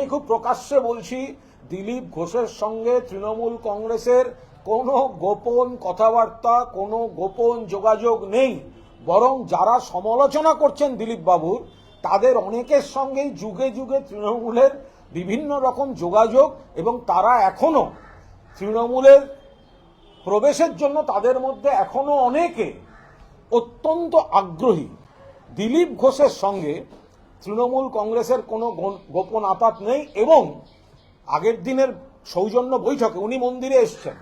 আমি খুব প্রকাশ্যে বলছি, দিলীপ ঘোষের সঙ্গে তৃণমূল কংগ্রেসের কোনো গোপন কথাবার্তা, কোনো গোপন যোগাযোগ নেই। বরং যারা সমালোচনা করছেন দিলীপ বাবুর, তাদের অনেকের সঙ্গেই যুগে যুগে তৃণমূলের বিভিন্ন রকম যোগাযোগ, এবং তারা এখনো তৃণমূলের প্রবেশের জন্য তাদের মধ্যে এখনো অনেকে অত্যন্ত আগ্রহী। দিলীপ ঘোষের সঙ্গে তৃণমূল কংগ্রেসের কোনো গোপন আপাত নেই। এবং আগের দিনের সৌজন্য বৈঠকে উনি মন্দিরে এসছেন,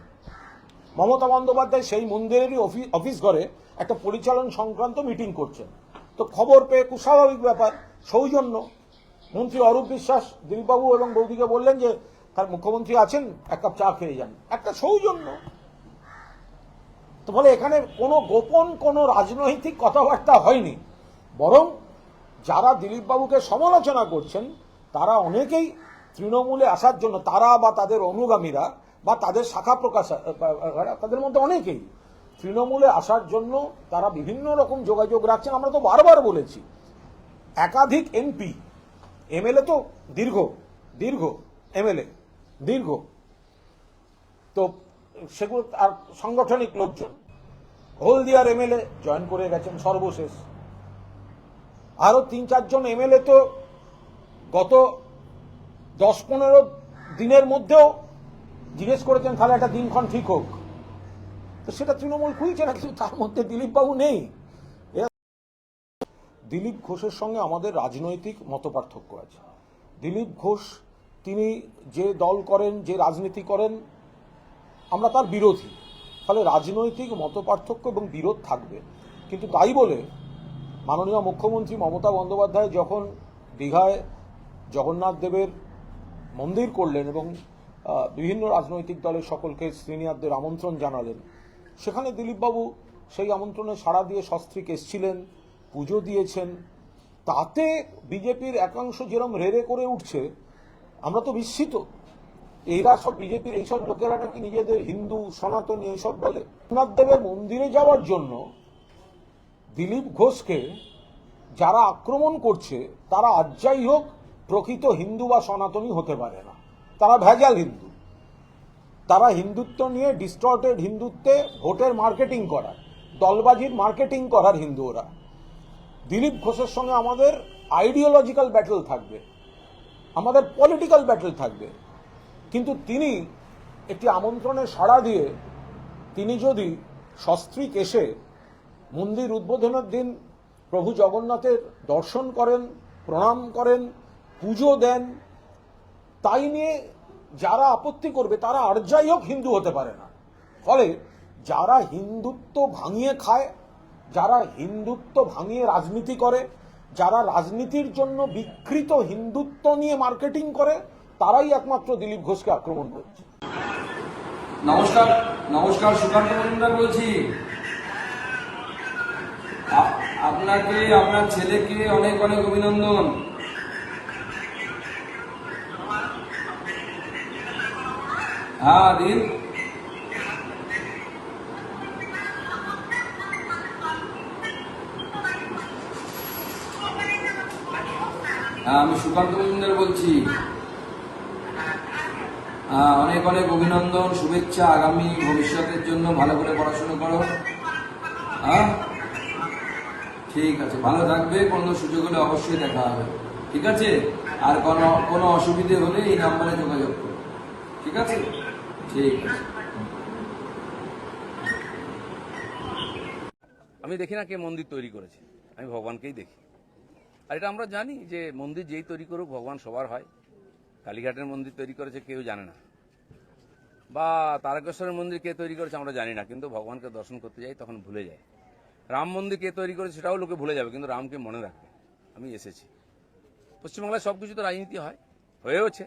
মমতা বন্দ্যোপাধ্যায় সেই মন্দিরেরই অফিস ঘরে একটা পরিচালন সংক্রান্ত মিটিং করছেন। তো খবর পেয়ে খুব স্বাভাবিক ব্যাপার, সৌজন্য। মন্ত্রী অরূপ বিশ্বাস দিলীপবাবু এবং বৌদিকে বললেন যে তার মুখ্যমন্ত্রী আছেন, এক কাপ চা খেয়ে যান, একটা সৌজন্য। তো বলে এখানে কোনো গোপন কোনো রাজনৈতিক কথাবার্তা হয়নি। বরং যারা দিলীপবাবুকে সমালোচনা করছেন তারা অনেকেই তৃণমূলে আসার জন্য, তারা বা তাদের অনুগামীরা বা তাদের শাখা প্রকাশ, তাদের মধ্যে অনেকেই তৃণমূলে আসার জন্য তারা বিভিন্ন রকম যোগাযোগ রাখছেন। আমরা তো বারবার বলেছি, একাধিক এমপি, এমএলএ তো দীর্ঘ এমএলএ দীর্ঘ, তো সেগুলো আর সাংগঠনিক লোকজন, হলদিয়ার এমএলএ জয়েন করে গেছেন সর্বশেষ। আরো ৩-৪ জন এমএলএ তো গত ১০-১৫ দিনের মধ্যেও জিজ্ঞেস করেছেন তাহলে একটা দিনক্ষণ ঠিক হোক। তো সেটা তৃণমূল খুলছে না, কিন্তু তার মধ্যে দিলীপ বাবু নেই। দিলীপ ঘোষের সঙ্গে আমাদের রাজনৈতিক মতপার্থক্য আছে। দিলীপ ঘোষ তিনি যে দল করেন, যে রাজনীতি করেন, আমরা তার বিরোধী। ফলে রাজনৈতিক মতপার্থক্য এবং বিরোধ থাকবে। কিন্তু তাই বলে মাননীয় মুখ্যমন্ত্রী মমতা বন্দ্যোপাধ্যায় যখন দীঘায় জগন্নাথ দেবের মন্দির করলেন এবং বিভিন্ন রাজনৈতিক দলের সকলকে সিনিয়রদের আমন্ত্রণ জানালেন, সেখানে দিলীপবাবু সেই আমন্ত্রণে সাড়া দিয়ে সস্ত্রীক এসেছিলেন, পুজো দিয়েছেন। তাতে বিজেপির একাংশ যেরকম রেড়ে করে উঠছে, আমরা তো বিস্মিত। এরা সব বিজেপির এইসব লোকেরা নাকি নিজেদের হিন্দু সনাতনী এইসব বলে। জগন্নাথ দেবের মন্দিরে যাওয়ার জন্য দিলীপ ঘোষকে যারা আক্রমণ করছে তারা আজ যাই হোক প্রকৃত হিন্দু বা সনাতনী হতে পারে না, তারা ভেজাল হিন্দু। তারা হিন্দুত্ব নিয়ে ডিস্টর্টেড হিন্দুত্বে ভোটের মার্কেটিং করার, দলবাজির মার্কেটিং করার হিন্দু ওরা। দিলীপ ঘোষের সঙ্গে আমাদের আইডিওলজিক্যাল ব্যাটল থাকবে, আমাদের পলিটিক্যাল ব্যাটল থাকবে। কিন্তু তিনি একটি আমন্ত্রণে সাড়া দিয়ে তিনি যদি সস্ত্রীক এসে মন্দির উদ্বোধনের দিন প্রভু জগন্নাথের দর্শন করেন, প্রণাম করেন, পুজো দেন, তাই নিয়ে যারা আপত্তি করবে তারা আর যাই হোক হিন্দু হতে পারে না। ফলে যারা হিন্দুত্ব ভাঙিয়ে খায়, যারা হিন্দুত্ব ভাঙিয়ে রাজনীতি করে, যারা রাজনীতির জন্য বিকৃত হিন্দুত্ব নিয়ে মার্কেটিং করে, তারাই একমাত্র দিলীপ ঘোষকে আক্রমণ করছে। নমস্কার, সুকান্ত মজুমদার বলছি। আপনাকে, আপনার ছেলেকে অনেক অনেক অভিনন্দন। হ্যাঁ দিন। হ্যাঁ, আমি সুকান্ত মজুমদার বলছি। অনেক অনেক অভিনন্দন, শুভেচ্ছা। আগামী ভবিষ্যতের জন্য ভালো করে পড়াশোনা করো। হ্যাঁ ঠিক আছে, ভালো থাকবে। কোনো সুযোগ হলে অবশ্যই দেখা হবে, ঠিক আছে? আর কোনো অসুবিধে হলে এই নাম্বারে যোগাযোগ করো, ঠিক আছে? ঠিক আছে। আমি দেখি না কে মন্দির তৈরি করেছে, আমি ভগবানকেই দেখি। আর এটা আমরা জানি যে মন্দির যেই তৈরি করুক ভগবান সবার হয়। কালীঘাটের মন্দির তৈরি করেছে কেউ জানে না, বা তারকেশ্বরের মন্দির কে তৈরি করেছে আমরা জানি না, কিন্তু ভগবানকে দর্শন করতে যাই তখন ভুলে যায়। রাম মন্দির কে তৈরি করেছে সেটাও লোকে ভুলে যাবে, কিন্তু রামকে মনে রাখবে। আমি এসেছি, পশ্চিমবাংলায় সব কিছু তো রাজনীতি হয়, হয়েওছে,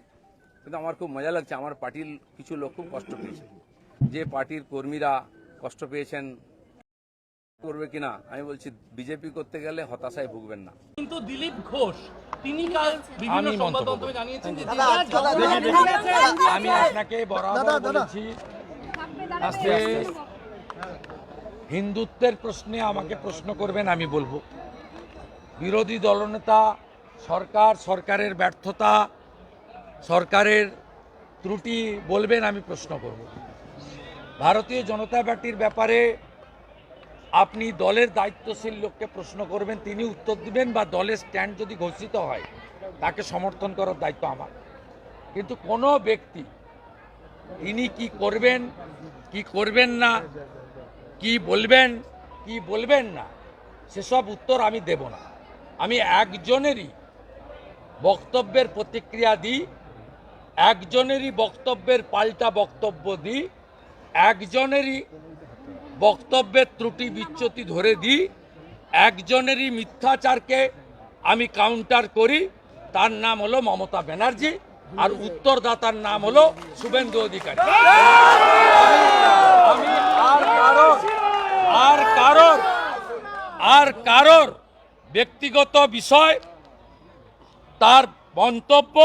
কিন্তু আমার খুব মজা লাগছে। আমার পার্টির কিছু লোক খুব কষ্ট পেয়েছে, যে পার্টির কর্মীরা কষ্ট পেয়েছেন, করবে কিনা আমি বলছি বিজেপি করতে গেলে হতাশায় ভুগবেন না। কিন্তু দিলীপ ঘোষ তিনি কাল বিভিন্ন সংবাদ মাধ্যমে জানিয়েছেন যে আমি আপনাকে বরাবর বলেছি আজকে হিন্দুত্বের প্রশ্নে আমাকে প্রশ্ন করবেন, আমি বলবো বিরোধী দলনেতা, সরকারের ব্যর্থতা, সরকারের ত্রুটি বলবেন, আমি প্রশ্ন করব। ভারতীয় জনতা পার্টির ব্যাপারে আপনি দলের দায়িত্বশীল লোককে প্রশ্ন করবেন, তিনি উত্তর দিবেন, বা দলের স্ট্যান্ড যদি ঘোষিত হয় তাকে সমর্থন করার দায়িত্ব আমার। কিন্তু কোনো ব্যক্তি তিনি কি করবেন, কি করবেন না, কি বলবেন, কি বলবেন না, সেসব উত্তর আমি দেব না। আমি একজনেরই বক্তব্যের প্রতিক্রিয়া দিই, একজনেরই বক্তব্যের পাল্টা বক্তব্য দিই, একজনেরই বক্তব্যের ত্রুটি বিচ্যুতি ধরে দিই, একজনেরই মিথ্যাচারকে আমি কাউন্টার করি। তার নাম হলো মমতা ব্যানার্জি, আর উত্তরদাতার নাম হলো শুভেন্দু অধিকারী। আমি আর কারোর ব্যক্তিগত বিষয়, তার মন্তব্য,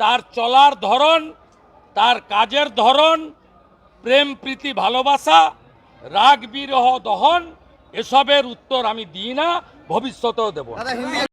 তার চলার ধরন, তার কাজের ধরন, প্রেম প্রীতি ভালোবাসা, রাগ বিরহ দহন, এসবের উত্তর আমি দিই না, ভবিষ্যতেও দেব না।